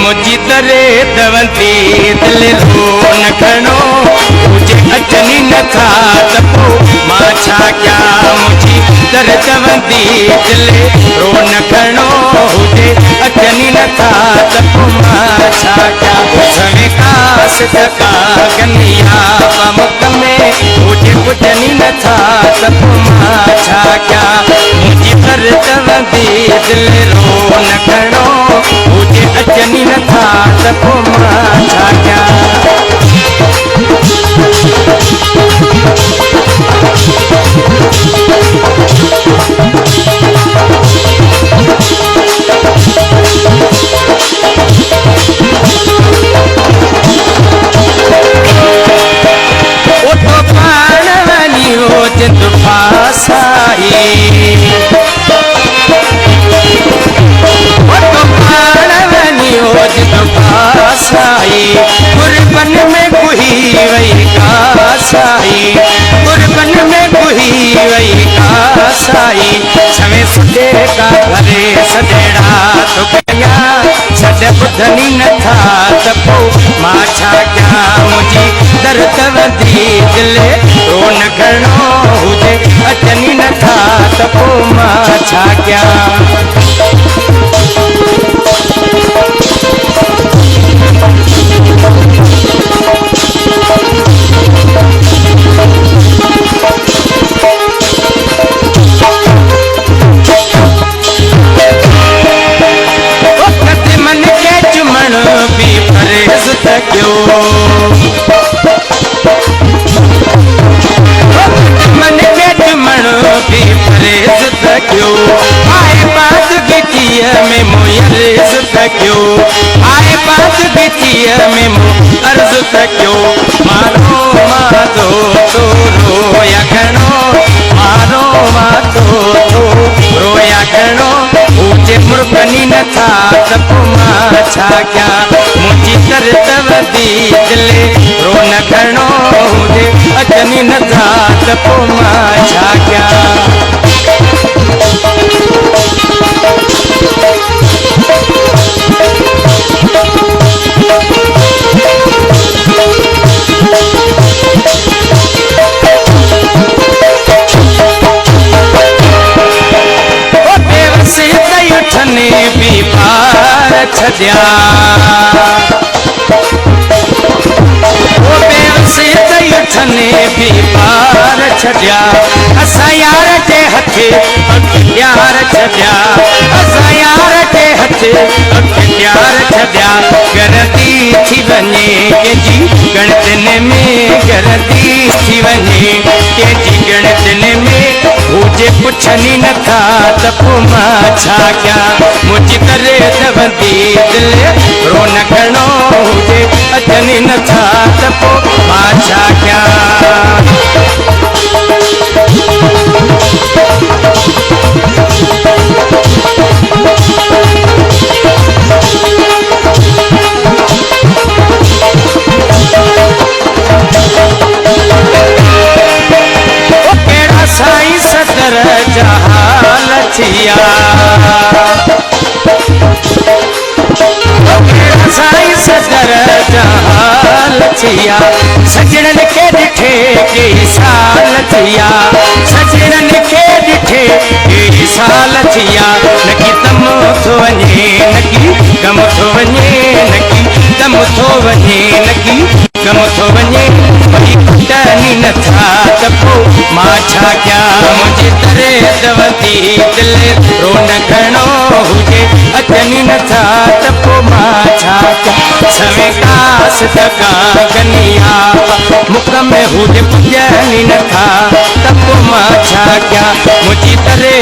मुझी तरे दवंती दिल रो न खणो मुझे अचनी न था तपो मां छा क्या मुझी तर दवंती दिल रो न खणो मुझे अचनी न था तपो मां छा क्या सवे कास तका कन्या पमक में मुझे कुचनी न था तपो मां छा क्या मुझी तर दवंती दिल रो न खणो मुझे अचनी न था तपो मां छा क्या ओ तो पाण वनी हो जिंद फासाई कुर्बन में गुही वही कासाई कुर्बन में गुही वही कासाई छवे सुडे का भरे सदेड़ा तो कया सद बुधनी न था तपो मां छा क्या मुझी दर्द वधी दिल रो न घणो हुजे अचनी न था तपो मां छा क्या मन के चुमण भी परहेज तकियो मन के चुमण भी परहेज तकियो आए बात गिटिया में मोयर्ज तकियो आए बात गिटिया में मो अर्ज तकियो मारो माधो तो रोया घणो मारो माधो तो रोया घणो ऊंचे मुर्गनी न था तपो मां छा क्या मुझी तर तवदी दिल रो न घणो हुजे अचनी न था तपो मां छा क्या उठने भी पार छदिया वो बेवसी तई उठने भी पार छदिया असा यार के हथे प्यार छदिया असा यार के हथे प्यार छदिया गरती थी वने के जी गणतन में गरती थी वने के जी गणतन में मुझे पुछनी न था तपो मां छा क्या मुझी तरे दवंती दिल रो न घणो हुजे अचनी न था तपो मां छा क्या साईं सदर जहाल थिया साईं सदर जहाल थिया सजणन के ॾिठे कई साल थिया सजणन के ॾिठे कई साल थिया नकी तम थो वञे नकी गम थो वञे नकी दम थो वञे नकी गम थो वञे वही कुटनी न था तपो मां छा क्या मुझी तरे दवंती दिल रो न घणो हुजे अचनी न था तपो मां छा क्या सवे कास तका कन्या मुख में हुजे पुजनी न था तपो मां छा क्या मुझी तरे